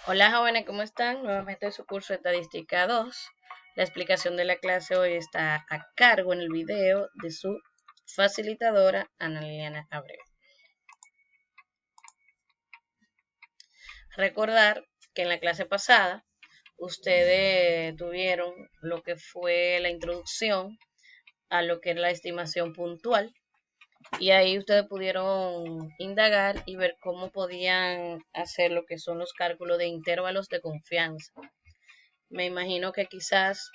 Hola jóvenes, ¿cómo están? Nuevamente su curso de Estadística 2. La explicación de la clase hoy está a cargo en el video de su facilitadora Ana Liliana Abreu. Recordar que en la clase pasada ustedes tuvieron lo que fue la introducción a lo que es la estimación puntual y ahí ustedes pudieron indagar y ver cómo podían hacer lo que son los cálculos de intervalos de confianza. Me imagino que quizás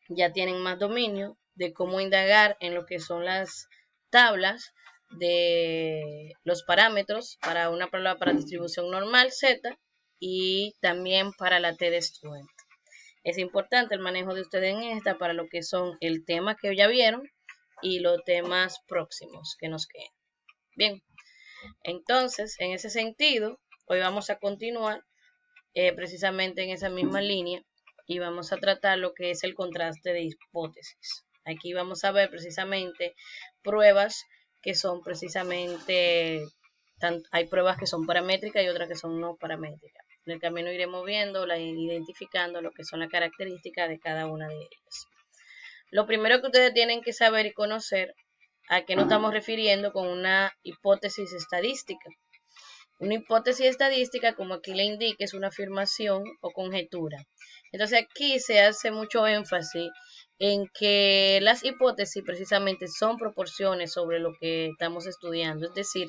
ya tienen más dominio de cómo indagar en lo que son las tablas de los parámetros para una prueba para distribución normal Z y también para la T de estudiante. Es importante el manejo de ustedes en esta para lo que son el tema que ya vieron y los temas próximos que nos quedan. Bien, entonces en ese sentido, hoy vamos a continuar precisamente en esa misma línea y vamos a tratar lo que es el contraste de hipótesis. Aquí vamos a ver precisamente pruebas que son precisamente, hay pruebas que son paramétricas y otras que son no paramétricas. En el camino iremos viendo, identificando lo que son las características de cada una de ellas. Lo primero que ustedes tienen que saber y conocer a qué nos estamos refiriendo con una hipótesis estadística. Una hipótesis estadística, como aquí le indica, es una afirmación o conjetura. Entonces aquí se hace mucho énfasis en que las hipótesis precisamente son proporciones sobre lo que estamos estudiando, es decir,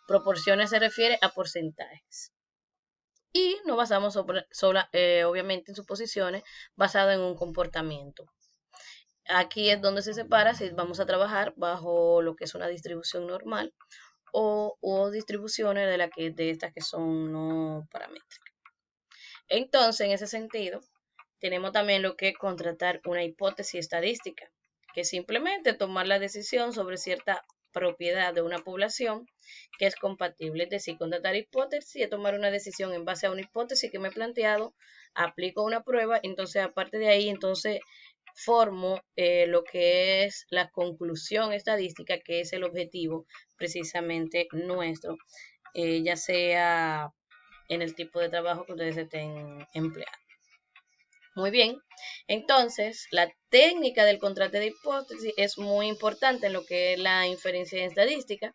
proporciones se refiere a porcentajes. Y nos basamos obviamente en suposiciones basadas en un comportamiento. Aquí es donde se separa si vamos a trabajar bajo lo que es una distribución normal o distribuciones de estas que son no paramétricas. Entonces, en ese sentido, tenemos también lo que es contratar una hipótesis estadística, que es simplemente tomar la decisión sobre cierta propiedad de una población que es compatible. Es decir, contratar hipótesis es tomar una decisión en base a una hipótesis que me he planteado, aplico una prueba, entonces aparte de ahí, entonces formo lo que es la conclusión estadística, que es el objetivo precisamente nuestro, ya sea en el tipo de trabajo que ustedes estén empleando. Muy bien, entonces la técnica del contraste de hipótesis es muy importante en lo que es la inferencia en estadística.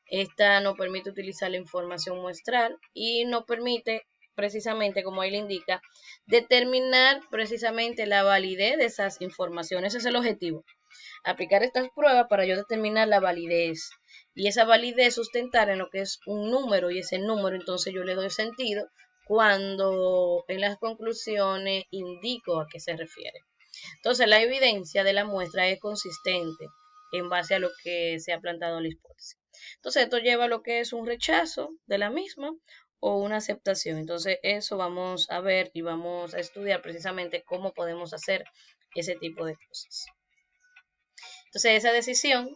Esta nos permite utilizar la información muestral y nos permite precisamente, como ahí le indica, determinar precisamente la validez de esas informaciones. Ese es el objetivo. Aplicar estas pruebas para yo determinar la validez. Y esa validez sustentar en lo que es un número y ese número entonces yo le doy sentido cuando en las conclusiones indico a qué se refiere. Entonces la evidencia de la muestra es consistente en base a lo que se ha plantado en la hipótesis. Entonces esto lleva a lo que es un rechazo de la misma o una aceptación. Entonces eso vamos a ver y vamos a estudiar precisamente cómo podemos hacer ese tipo de cosas. Entonces esa decisión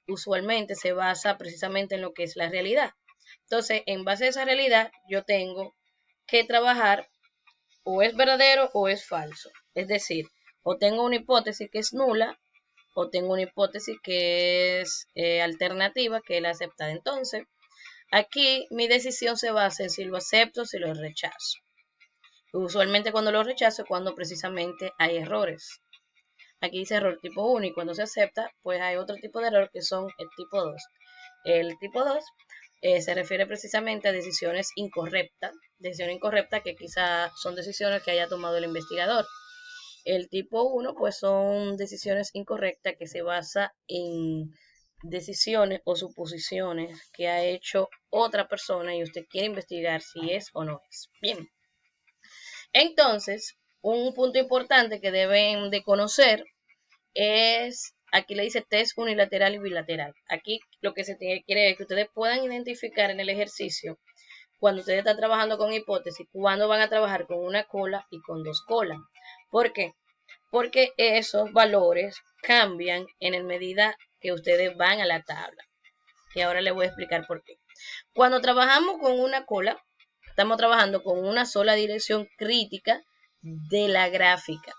usualmente se basa precisamente en lo que es la realidad. Entonces en base a esa realidad yo tengo que trabajar o es verdadero o es falso. Es decir, o tengo una hipótesis que es nula o tengo una hipótesis que es alternativa, que es la aceptada. Entonces, aquí mi decisión se basa en si lo acepto o si lo rechazo. Usualmente cuando lo rechazo es cuando precisamente hay errores. Aquí dice error tipo 1 y cuando se acepta, pues hay otro tipo de error que son el tipo 2. El tipo 2 se refiere precisamente a decisiones incorrectas que quizá son decisiones que haya tomado el investigador. El tipo 1 pues son decisiones incorrectas que se basa en decisiones o suposiciones que ha hecho otra persona y usted quiere investigar si es o no es. Bien, entonces, un punto importante que deben de conocer es, aquí le dice test unilateral y bilateral. Aquí lo que se quiere es que ustedes puedan identificar en el ejercicio, cuando ustedes están trabajando con hipótesis, cuándo van a trabajar con una cola y con dos colas. ¿Por qué? Porque esos valores cambian en la medida que ustedes van a la tabla. Y ahora les voy a explicar por qué. Cuando trabajamos con una cola, estamos trabajando con una sola dirección crítica de la gráfica.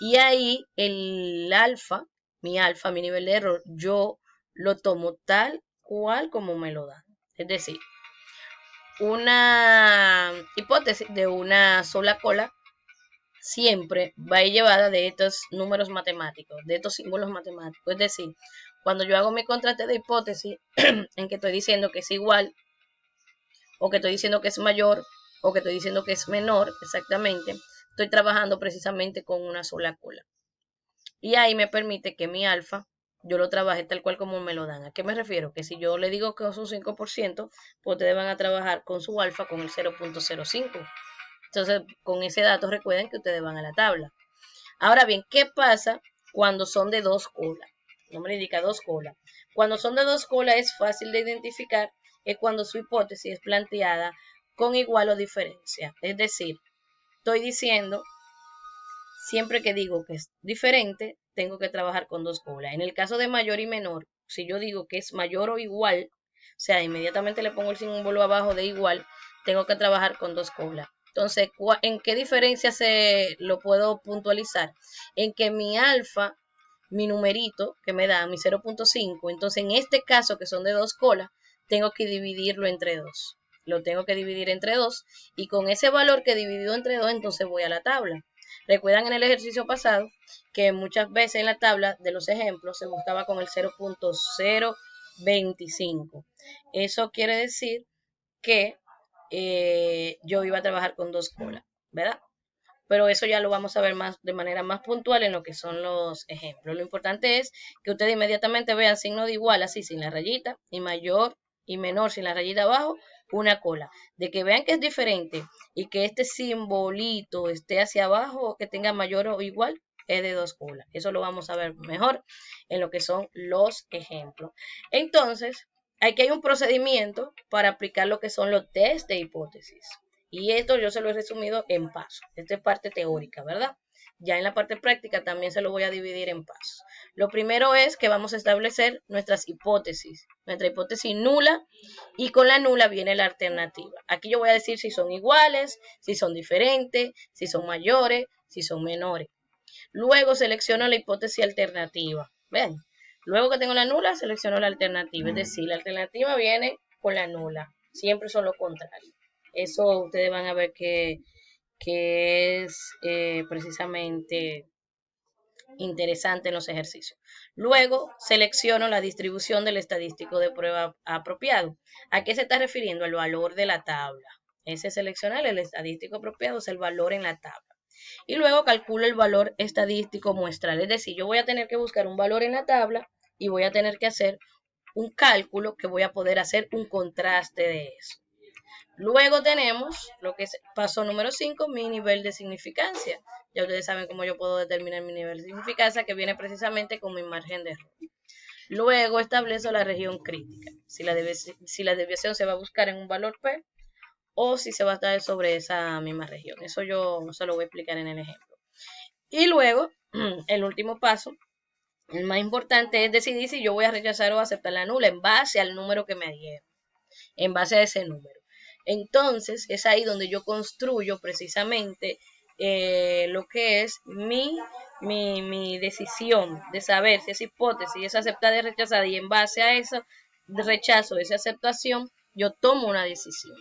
Y ahí el alfa, mi nivel de error, yo lo tomo tal cual como me lo dan. Es decir, una hipótesis de una sola cola siempre va a ir llevada de estos números matemáticos, de estos símbolos matemáticos. Es decir, cuando yo hago mi contraste de hipótesis, en que estoy diciendo que es igual, o que estoy diciendo que es mayor, o que estoy diciendo que es menor, exactamente, estoy trabajando precisamente con una sola cola. Y ahí me permite que mi alfa yo lo trabaje tal cual como me lo dan. ¿A qué me refiero? Que si yo le digo que es un 5%, pues ustedes van a trabajar con su alfa con el 0.05. Entonces, con ese dato recuerden que ustedes van a la tabla. Ahora bien, ¿qué pasa cuando son de dos colas? No me indica dos colas. Cuando son de dos colas es fácil de identificar, es cuando su hipótesis es planteada con igual o diferencia. Es decir, estoy diciendo, siempre que digo que es diferente, tengo que trabajar con dos colas. En el caso de mayor y menor, si yo digo que es mayor o igual, o sea, inmediatamente le pongo el símbolo abajo de igual, tengo que trabajar con dos colas. Entonces, ¿en qué diferencia se lo puedo puntualizar? En que mi alfa, mi numerito que me da mi 0.5, entonces en este caso que son de dos colas, tengo que dividirlo entre dos. Lo tengo que dividir entre dos y con ese valor que dividido entre dos, entonces voy a la tabla. Recuerdan en el ejercicio pasado que muchas veces en la tabla de los ejemplos se buscaba con el 0.025. Eso quiere decir que yo iba a trabajar con dos colas, ¿verdad? Pero eso ya lo vamos a ver más de manera más puntual en lo que son los ejemplos. Lo importante es que ustedes inmediatamente vean signo de igual, así sin la rayita, y mayor y menor sin la rayita abajo, una cola. De que vean que es diferente y que este simbolito esté hacia abajo o que tenga mayor o igual, es de dos colas. Eso lo vamos a ver mejor en lo que son los ejemplos. Entonces, aquí hay un procedimiento para aplicar lo que son los test de hipótesis. Y esto yo se lo he resumido en pasos. Esta es parte teórica, ¿verdad? Ya en la parte práctica también se lo voy a dividir en pasos. Lo primero es que vamos a establecer nuestras hipótesis. Nuestra hipótesis nula y con la nula viene la alternativa. Aquí yo voy a decir si son iguales, si son diferentes, si son mayores, si son menores. Luego selecciono la hipótesis alternativa. ¿Ven? Luego que tengo la nula, selecciono la alternativa. Es decir, la alternativa viene con la nula. Siempre son lo contrario. Eso ustedes van a ver que es precisamente interesante en los ejercicios. Luego selecciono la distribución del estadístico de prueba apropiado. ¿A qué se está refiriendo? El valor de la tabla. Ese seleccionar el estadístico apropiado es el valor en la tabla. Y luego calculo el valor estadístico muestral. Es decir, yo voy a tener que buscar un valor en la tabla y voy a tener que hacer un cálculo que voy a poder hacer un contraste de eso. Luego tenemos lo que es paso número 5, mi nivel de significancia. Ya ustedes saben cómo yo puedo determinar mi nivel de significancia, que viene precisamente con mi margen de error. Luego establezco la región crítica. Si la desviación se va a buscar en un valor P o si se va a estar sobre esa misma región. Eso yo se lo voy a explicar en el ejemplo. Y luego, el último paso, el más importante, es decidir si yo voy a rechazar o aceptar la nula en base al número que me dieron, en base a ese número. Entonces, es ahí donde yo construyo precisamente lo que es mi decisión de saber si esa hipótesis es aceptada y rechazada, y en base a ese rechazo, esa aceptación, yo tomo una decisión.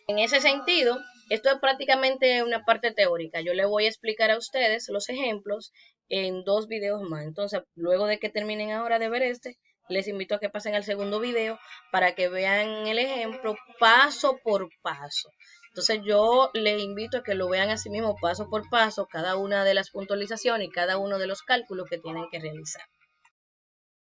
En ese sentido, esto es prácticamente una parte teórica. Yo le voy a explicar a ustedes los ejemplos en 2 videos más. Entonces, luego de que terminen ahora de ver este, les invito a que pasen al segundo video para que vean el ejemplo paso por paso. Entonces, yo les invito a que lo vean así mismo paso por paso, cada una de las puntualizaciones y cada uno de los cálculos que tienen que realizar.